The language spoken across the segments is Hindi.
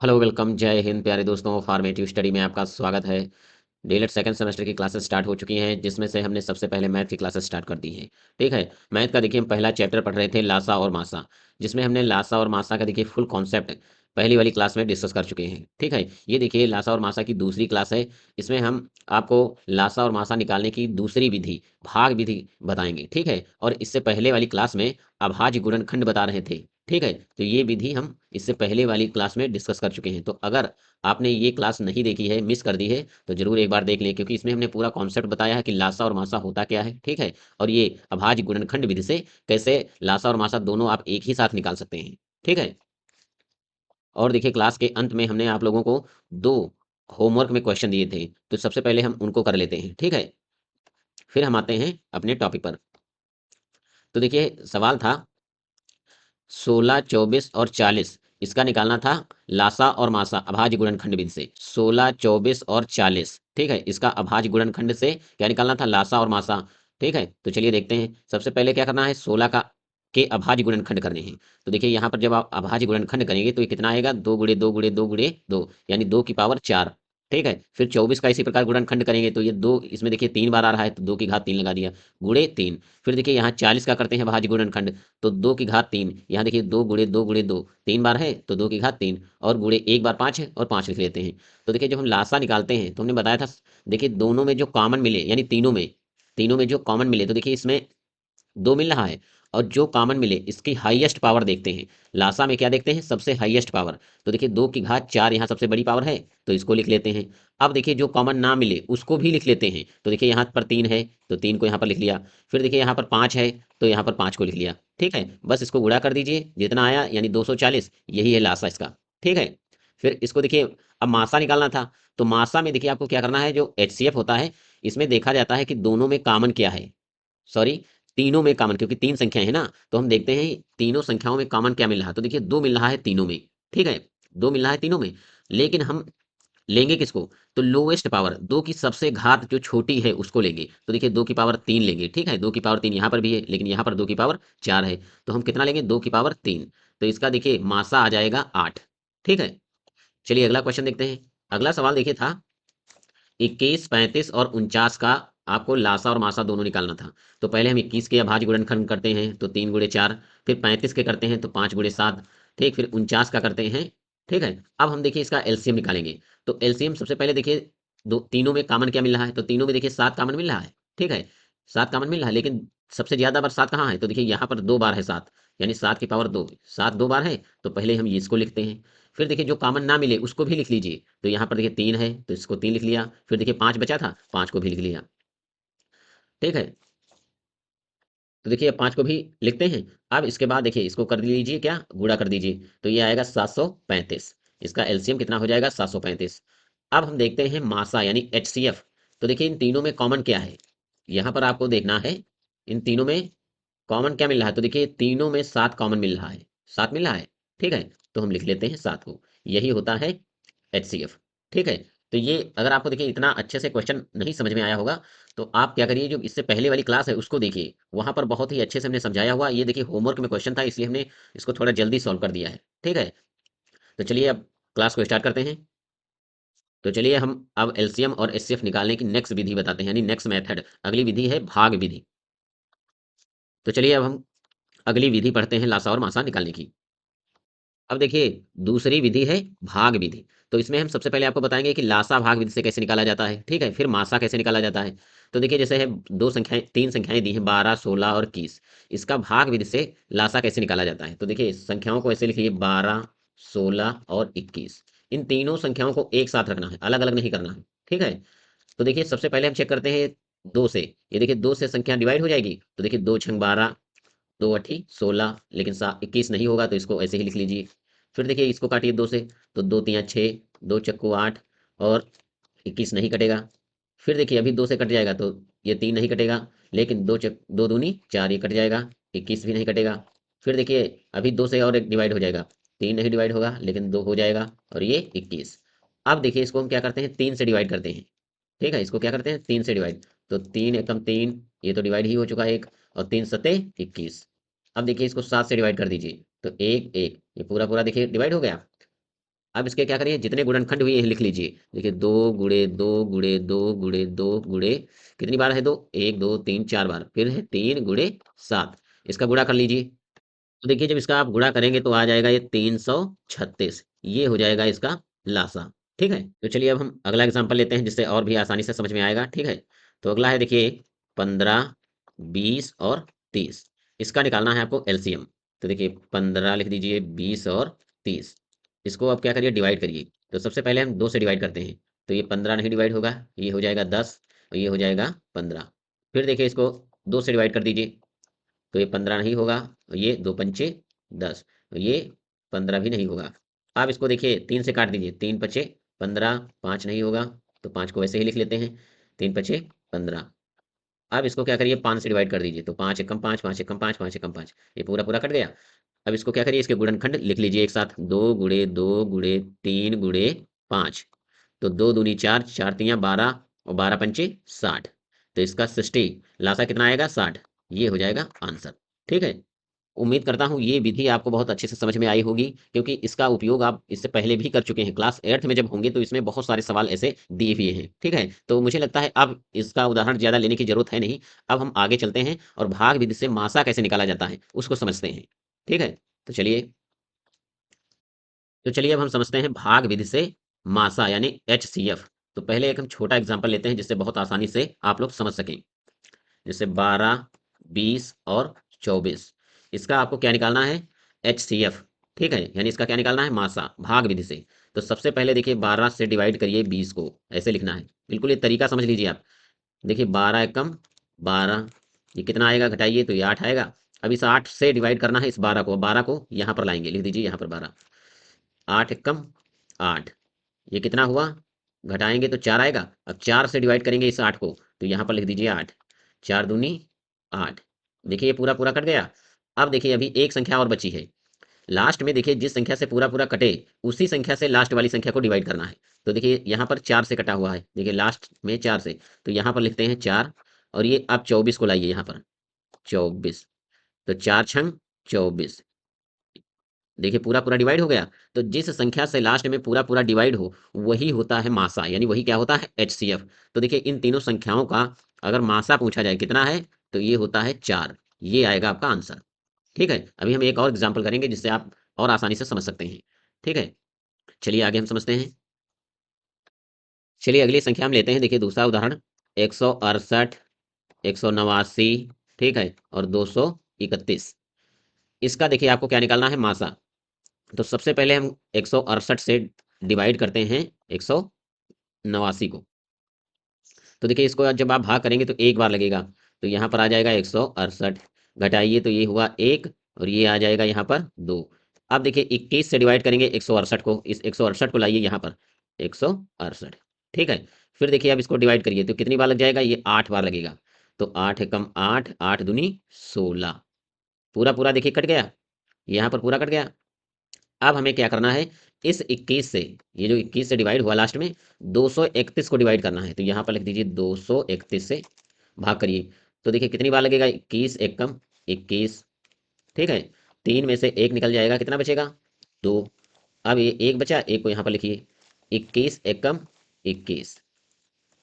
हेलो वेलकम जय हिंद प्यारे दोस्तों। फॉर्मेटिव स्टडी में आपका स्वागत है। डीएलएड सेकंड सेमेस्टर की क्लासेस स्टार्ट हो चुकी हैं, जिसमें से हमने सबसे पहले मैथ की क्लासेस स्टार्ट कर दी हैं। ठीक है, मैथ का देखिए हम पहला चैप्टर पढ़ रहे थे लासा और मासा, जिसमें हमने लासा और मासा का देखिए फुल कॉन्सेप्ट पहली वाली क्लास में डिस्कस कर चुके हैं। ठीक है, ये देखिए लासा और मासा की दूसरी क्लास है। इसमें हम आपको लासा और मासा निकालने की दूसरी विधि, भाग विधि बताएंगे। ठीक है, और इससे पहले वाली क्लास में अभाज्य गुणनखंड बता रहे थे। ठीक है, तो ये विधि हम इससे पहले वाली क्लास में डिस्कस कर चुके हैं। तो अगर आपने ये क्लास नहीं देखी है, मिस कर दी है, तो जरूर एक बार देख लें, क्योंकि इसमें हमने पूरा कॉन्सेप्ट बताया है कि लासा और मासा होता क्या है। ठीक है, और ये अभाज्य गुणनखंड विधि से कैसे लासा और मासा दोनों आप एक ही साथ निकाल सकते हैं। ठीक है, और देखिए क्लास के अंत में हमने आप लोगों को दो होमवर्क में क्वेश्चन दिए थे, तो सबसे पहले हम उनको कर लेते हैं। ठीक है, फिर हम आते हैं अपने टॉपिक पर। तो देखिए सवाल था 16, 24 और 40, इसका निकालना था लासा और मासा अभाज्य गुणनखंड विधि से। 16, 24 और 40, ठीक है, इसका अभाज्य गुणनखंड से क्या निकालना था, लासा और मासा। ठीक है, तो चलिए देखते हैं। सबसे पहले क्या करना है, 16 का के अभाज्य गुणनखंड करने हैं। तो देखिए यहाँ पर जब आप अभाज्य गुणनखंड करेंगे तो ये कितना आएगा, 2 × 2 × 2 × 2, यानी 2 की पावर 4। ठीक है, फिर 24 का इसी प्रकार गुणनखंड करेंगे तो ये 2, इसमें देखिए 3 बार आ रहा है तो 2 की घात 3 लगा दिया, गुणे 3। फिर देखिए यहाँ 40 का करते हैं अभाज्य गुणनखंड, तो 2 की घात 3, यहाँ देखिए 2 × 2 × 2, 3 बार है तो 2 की घात 3, और गुणे 1 बार 5 है और 5 लिख लेते हैं। तो देखिए जब हम लासा निकालते हैं तो हमने बताया था, देखिए दोनों में जो कॉमन मिले, यानी तीनों में जो कॉमन मिले, तो देखिए इसमें 2 मिल रहा है, और जो कॉमन मिले इसकी हाईएस्ट पावर देखते हैं। लासा में क्या देखते हैं, सबसे हाईएस्ट पावर। तो देखिए 2 की घात 4 यहाँ सबसे बड़ी पावर है, तो इसको लिख लेते हैं। अब देखिए जो कॉमन ना मिले उसको भी लिख लेते हैं। तो देखिए यहाँ पर 3 है तो 3 को यहाँ पर लिख लिया। फिर देखिए यहाँ पर 5 है तो यहाँ पर 5 को लिख लिया। ठीक है, बस इसको गुणा कर दीजिए, जितना आया यानी 240, यही है लासा इसका। ठीक है, फिर इसको देखिए, अब मासा निकालना था। तो मासा में देखिए आपको क्या करना है, जो एचसीएफ होता है, इसमें देखा जाता है कि दोनों में कॉमन क्या है। सॉरी, तीनों में कॉमन, क्योंकि 3 संख्याएं है ना, तो हम देखते हैं तीनों संख्याओं में कॉमन क्या मिल रहा है। तो देखिए 2 मिल रहा है तीनों में। ठीक है, 2 मिल रहा है तीनों में, लेकिन हम लेंगे किसको, तो लोएस्ट पावर, 2 की सबसे घात जो छोटी है उसको लेंगे। तो देखिए 2 की पावर 3 लेंगे। ठीक है, 2 की पावर 3 यहाँ पर भी है, लेकिन यहाँ पर 2 की पावर 4 है, तो हम कितना लेंगे, 2 की पावर 3। तो इसका देखिए मासा आ जाएगा 8। ठीक है, चलिए अगला क्वेश्चन देखते हैं। अगला सवाल देखिए था 21, 35 और 49 का आपको लासा और मासा दोनों निकालना था। तो पहले हम 21 के अभाज्य गुणनखंड करते हैं तो 3 × 4, फिर 35 के करते हैं तो 5 × 7, ठीक, फिर 49 का करते हैं। ठीक है, अब हम देखिए इसका एलसीएम निकालेंगे। तो एलसीएम सबसे पहले देखिए, दो तीनों में कॉमन क्या मिल रहा है, तो तीनों में देखिए 7 कॉमन मिल रहा है। ठीक है, 7 कॉमन मिल रहा है, लेकिन सबसे ज्यादा बार 7 कहाँ है, तो देखिए यहाँ पर 2 बार है 7, यानी 7 की पावर 2, 7 2 बार है, तो पहले हम इसको लिखते हैं। फिर देखिए जो कॉमन ना मिले उसको भी लिख लीजिए। तो यहाँ पर देखिए 3 है तो इसको 3 लिख लिया। फिर देखिए 5 बचा था, 5 को भी लिख लिया। ठीक है, तो देखिए अब 5 को भी लिखते हैं। अब इसके बाद देखिए इसको कर लीजिए, क्या गुणा कर दीजिए, तो ये आएगा 735। इसका एलसीएम कितना हो जाएगा, 735। अब हम देखते हैं मासा यानी एचसीएफ। तो देखिए इन तीनों में कॉमन क्या है, यहाँ पर आपको देखना है इन तीनों में कॉमन क्या मिल रहा है। तो देखिए तीनों में 7 कॉमन मिल रहा है, 7 मिल रहा है। ठीक है, तो हम लिख लेते हैं 7 को, यही होता है एचसीएफ। ठीक है, तो ये अगर आपको देखिए इतना अच्छे से क्वेश्चन नहीं समझ में आया होगा, तो आप क्या करिए, जो इससे पहले वाली क्लास है उसको देखिए, वहां पर बहुत ही अच्छे से हमने समझाया हुआ। ये देखिए होमवर्क में क्वेश्चन था, इसलिए हमने इसको थोड़ा जल्दी सॉल्व कर दिया है। ठीक है, तो चलिए अब क्लास को स्टार्ट करते हैं। तो चलिए हम अब एलसीएम और एचसीएफ निकालने की नेक्स्ट विधि बताते हैं, यानी नेक्स्ट मेथड। अगली विधि है भाग विधि। तो चलिए अब हम अगली विधि पढ़ते हैं लासा और मासा निकालने की। अब देखिए दूसरी विधि है भाग विधि। तो इसमें हम सबसे पहले आपको बताएंगे कि लासा भाग विधि से कैसे निकाला जाता है। ठीक है, फिर मासा कैसे निकाला जाता है। तो देखिए जैसे है, तीन संख्याएं दी हैं, 12, 16 और 21। इसका भाग विधि से लासा कैसे निकाला जाता है। तो देखिए संख्याओं को ऐसे लिखिए, 12, 16 और 21। इन तीनों संख्याओं को एक साथ रखना है, अलग अलग नहीं करना है। ठीक है, तो देखिए सबसे पहले हम चेक करते हैं 2 से। ये देखिए 2 से संख्या डिवाइड हो जाएगी, तो देखिए 2 × 6 = 12, 2 × 8 = 16, लेकिन 21 नहीं होगा तो इसको ऐसे ही लिख लीजिए। फिर देखिए इसको काटिए 2 से, तो 2 × 3 = 6, 2 × 4 = 8, और 21 नहीं कटेगा। फिर देखिए अभी 2 से कट जाएगा तो ये 3 नहीं कटेगा, लेकिन 2 दूनी 4, ये कट जाएगा, 21 भी नहीं कटेगा। फिर देखिए अभी 2 से और एक डिवाइड हो जाएगा, 3 नहीं डिवाइड होगा, लेकिन 2 हो जाएगा, और ये 21। अब देखिए इसको हम क्या करते हैं, 3 से डिवाइड करते हैं। ठीक है, इसको क्या करते हैं, 3 से डिवाइड। तो 3 एकम 3, ये तो डिवाइड ही हो चुका है एक, और 3 सते 21। अब देखिए इसको 7 से डिवाइड कर दीजिए, तो 1 1, ये पूरा पूरा देखिए डिवाइड हो गया। अब इसके क्या करिए, जितने गुणनखंड हुए हैं लिख लीजिए। देखिए 2 × 2 × 2 × 2 कितनी बार है? 2, 1 2 3 4 बार, फिर है 3 × 7। इसका गुणा कर लीजिए। तो देखिए जब इसका आप गुणा करेंगे तो आ जाएगा ये 336, ये हो जाएगा इसका लासा। ठीक है, तो चलिए अब हम अगला एग्जांपल लेते हैं जिससे और भी आसानी से समझ में आएगा। ठीक है, तो अगला है देखिए 15, 20 और 30। इसका निकालना है आपको एलसीएम। तो देखिए 15 लिख दीजिए, 20 और 30। इसको अब क्या करिए, डिवाइड करिए। तो सबसे पहले हम 2 से डिवाइड करते हैं। तो ये 15 नहीं डिवाइड होगा, ये हो जाएगा 10 और ये हो जाएगा 15। फिर देखिए इसको 2 से डिवाइड कर दीजिए। तो ये 15 नहीं होगा, और ये 2 × 5 = 10, और ये 15 भी नहीं होगा। अब इसको देखिए 3 से काट दीजिए, 3 × 5 = 15, 5 नहीं होगा, तो 5 को वैसे ही लिख लेते हैं, 3 × 5 = 15। अब इसको क्या करिए, 5 से डिवाइड कर दीजिए। तो 5 एकम 5, 5 एकम 5, 5 एकम 5, ये पूरा पूरा कट गया। अब इसको क्या करिए, इसके गुणनखंड लिख लीजिए एक साथ, 2 × 2 × 3 × 5। तो 2 दूनी 4, 4 तियाँ 12 और 12 × 5 = 60। तो इसका 60 लासा कितना आएगा, 60। ये हो जाएगा आंसर। ठीक है, उम्मीद करता हूँ ये विधि आपको बहुत अच्छे से समझ में आई होगी, क्योंकि इसका उपयोग आप इससे पहले भी कर चुके हैं। क्लास 8th में जब होंगे तो इसमें बहुत सारे सवाल ऐसे दिए हुए हैं। ठीक है, तो मुझे लगता है अब इसका उदाहरण ज़्यादा लेने की जरूरत है नहीं। अब हम आगे चलते हैं और भाग विधि से मासा कैसे निकाला जाता है उसको समझते हैं। ठीक है, तो चलिए अब हम समझते हैं भाग विधि से मासा यानी HCF। तो पहले एक हम छोटा एग्जाम्पल लेते हैं जिससे बहुत आसानी से आप लोग समझ सकें। जैसे 12, 20 और 24। इसका आपको क्या निकालना है, HCF। ठीक है, यानी इसका क्या निकालना है, मासा, भाग विधि से। तो सबसे पहले देखिए 12 से डिवाइड करिए 20 को, ऐसे लिखना है। बिल्कुल ये तरीका समझ लीजिए आप। देखिए 12 एकम 12, ये कितना आएगा, घटाइए तो ये 8 आएगा। अब इस 8 से डिवाइड करना है इस 12 को, 12 को यहाँ पर लाएंगे, लिख दीजिए यहाँ पर 12। 8 एकम 8, ये कितना हुआ, घटाएंगे तो 4 आएगा। अब 4 से डिवाइड करेंगे इस 8 को, तो यहाँ पर लिख दीजिए 8। 4 दूनी 8। देखिए ये पूरा पूरा कट गया। अब देखिए अभी एक संख्या और बची है। लास्ट में देखिए जिस संख्या से पूरा पूरा कटे उसी संख्या से लास्ट वाली संख्या को डिवाइड करना है। तो देखिए यहाँ पर 4 से कटा हुआ है, देखिए लास्ट में 4 से, तो यहाँ पर लिखते हैं 4। और ये आप 24 को लाइए यहाँ पर, 24। तो 4 × 24, देखिए पूरा पूरा डिवाइड हो गया। तो जिस संख्या से लास्ट में पूरा पूरा डिवाइड हो वही होता है मासा, यानी वही क्या होता है, HCF। तो देखिए इन तीनों संख्याओं का अगर मासा पूछा जाए कितना है, तो ये होता है 4। ये आएगा आपका आंसर। ठीक है, अभी हम एक और एग्जाम्पल करेंगे जिससे आप और आसानी से समझ सकते हैं। ठीक है, चलिए आगे हम समझते हैं। चलिए अगली संख्या हम लेते हैं। देखिए दूसरा उदाहरण 168, 189, ठीक है, और 231। इसका देखिए आपको क्या निकालना है, मासा। तो सबसे पहले हम 168 से डिवाइड करते हैं 189 को। तो देखिए इसको जब आप भाग करेंगे तो एक बार लगेगा, तो यहाँ पर आ जाएगा 168, घटाइए तो ये हुआ 1, और ये आ जाएगा यहाँ पर 2। अब देखिए 21 से डिवाइड करेंगे 168 को, इस 168 को लाइए यहाँ पर, 168। ठीक है, फिर देखिए अब इसको डिवाइड करिए तो कितनी बार लग जाएगा, ये 8 बार लगेगा। तो 8 एकम 8, 8 दूनी 16, पूरा पूरा देखिए कट गया, यहाँ पर पूरा कट गया। अब हमें क्या करना है, इस 21 से, ये जो 21 से डिवाइड हुआ लास्ट में, 231 को डिवाइड करना है। तो यहाँ पर लिख दीजिए 231 से भाग करिए। तो देखिए कितनी बार लगेगा, 21 एकम 21। ठीक है, 3 में से 1 निकल जाएगा, कितना बचेगा, 2। अब ये 1 बचा, 1 को यहाँ पर लिखिए, 21 एकम 21,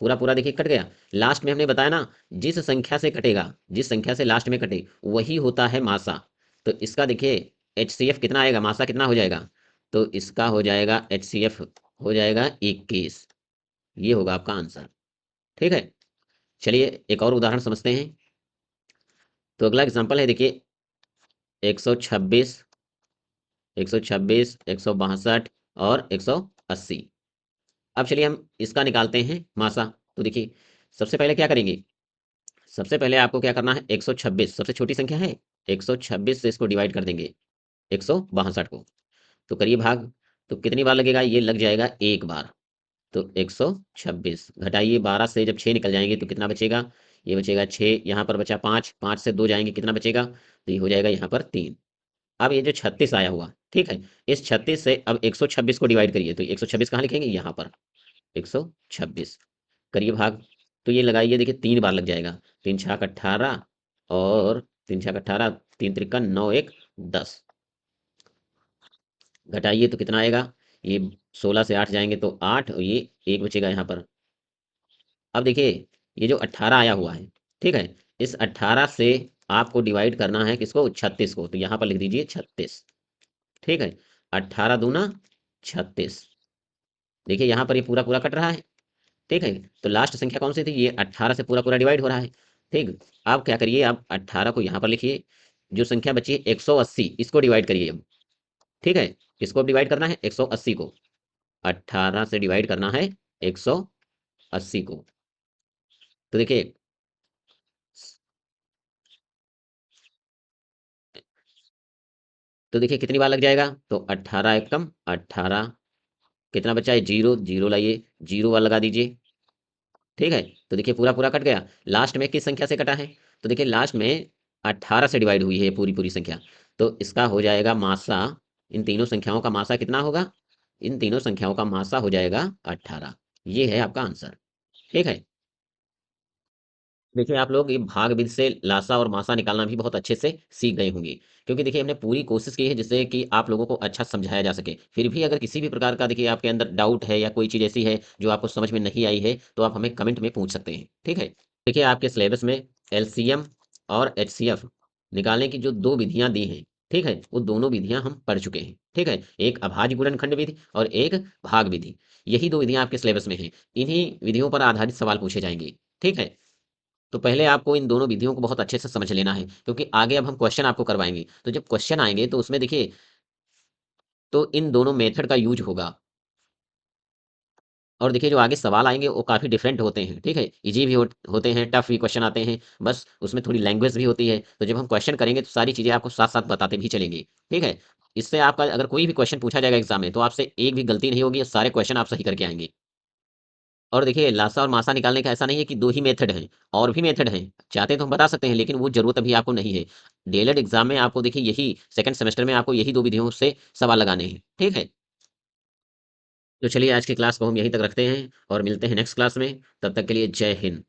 पूरा पूरा देखिए कट गया। लास्ट में हमने बताया ना, जिस संख्या से कटेगा, जिस संख्या से लास्ट में कटे वही होता है मासा। तो इसका देखिए HCF कितना आएगा, मासा कितना हो जाएगा, तो इसका हो जाएगा HCF, हो जाएगा 21। ये होगा आपका आंसर। ठीक है, चलिए एक और उदाहरण समझते हैं। तो अगला एग्जाम्पल है देखिए 126, 126, 162 और 180। अब चलिए हम इसका निकालते हैं मासा। तो देखिए सबसे पहले क्या करेंगे, सबसे पहले आपको क्या करना है, 126 सबसे छोटी संख्या है, 126 से इसको डिवाइड कर देंगे 162 को। तो करिए भाग, तो कितनी बार लगेगा, ये लग जाएगा एक बार। तो 126 घटाइए 12 से, जब 6 निकल जाएंगे तो कितना बचेगा, ये बचेगा 6, यहाँ पर बचा 5, 5 से 2 जाएंगे, कितना बचेगा, तो ये हो जाएगा यहाँ पर 3। अब ये जो 36 आया हुआ, ठीक है, इस 36 से अब 126 को डिवाइड करिए। तो 126 कहाँ लिखेंगे, यहाँ पर 126, करिए भाग। तो ये लगाइए, देखिए 3 बार लग जाएगा, 3 छाक 18, और 3 छाक 18, 3 त्रिका 9, 1 10, घटाइए तो कितना आएगा, ये 16 से 8 जाएंगे तो 8, और ये 1 बचेगा यहाँ पर। अब देखिए, ये जो 18 आया हुआ है, ठीक है, इस 18 से आपको डिवाइड करना है किसको, 36 को, तो यहाँ पर लिख दीजिए 36। ठीक है, 18 दूना 36। देखिए यहाँ पर ये पूरा पूरा कट रहा है। ठीक है, तो लास्ट संख्या कौन सी थी, ये 18 से पूरा पूरा डिवाइड हो रहा है। ठीक, आप क्या करिए, आप 18 को यहाँ पर लिखिए, जो संख्या बची है 180, इसको डिवाइड करिए अब। ठीक है, किसको डिवाइड करना है, 180 को। 18 से डिवाइड करना है 180 को। तो देखिए, कितनी बार लग जाएगा, तो 18 एकम 18, कितना बचा है, जीरो, जीरो लाइए, जीरो बार लगा दीजिए। ठीक है, तो देखिए पूरा पूरा कट गया। लास्ट में किस संख्या से कटा है, तो देखिए लास्ट में 18 से डिवाइड हुई है पूरी पूरी संख्या, तो इसका हो जाएगा मासा, इन तीनों संख्याओं का मासा कितना होगा, इन तीनों संख्याओं का मासा हो जाएगा 18। ये है आपका आंसर। ठीक है, देखिए आप लोग ये भाग विधि से लासा और मासा निकालना भी बहुत अच्छे से सीख गए होंगे, क्योंकि देखिए हमने पूरी कोशिश की है जिससे कि आप लोगों को अच्छा समझाया जा सके। फिर भी अगर किसी भी प्रकार का देखिए आपके अंदर डाउट है या कोई चीज़ ऐसी है जो आपको समझ में नहीं आई है, तो आप हमें कमेंट में पूछ सकते हैं। ठीक है, देखिए आपके सिलेबस में एलसीएम और एचसीएफ निकालने की जो दो विधियां दी हैं, ठीक है, वो दोनों विधियां हम पढ़ चुके हैं। ठीक है, एक अभाज्य गुणनखंड विधि और एक भाग विधि, यही दो विधियां आपके सिलेबस में हैं। इन्हीं विधियों पर आधारित सवाल पूछे जाएंगे। ठीक है, तो पहले आपको इन दोनों विधियों को बहुत अच्छे से समझ लेना है, क्योंकि आगे अब हम क्वेश्चन आपको करवाएंगे, तो जब क्वेश्चन आएंगे तो उसमें देखिए, तो इन दोनों मेथड का यूज होगा। और देखिए जो आगे सवाल आएंगे वो काफ़ी डिफरेंट होते हैं। ठीक है, इजी भी होते हैं, टफ भी क्वेश्चन आते हैं, बस उसमें थोड़ी लैंग्वेज भी होती है। तो जब हम क्वेश्चन करेंगे तो सारी चीज़ें आपको साथ साथ बताते भी चलेंगे। ठीक है, इससे आपका अगर कोई भी क्वेश्चन पूछा जाएगा एग्जाम में, तो आपसे एक भी गलती नहीं होगी, सारे क्वेश्चन आप सही करके आएंगे। और देखिए लासा और मासा निकालने का ऐसा नहीं है कि दो ही मेथड हैं, और भी मेथड हैं, चाहते तो हम बता सकते हैं, लेकिन वो जरूरत अभी आपको नहीं है। डीएलएड एग्जाम में आपको देखिए यही सेकंड सेमेस्टर में आपको यही दो विधियों से सवाल लगाने हैं। ठीक है, तो चलिए आज की क्लास को हम यहीं तक रखते हैं और मिलते हैं नेक्स्ट क्लास में। तब तक के लिए जय हिंद।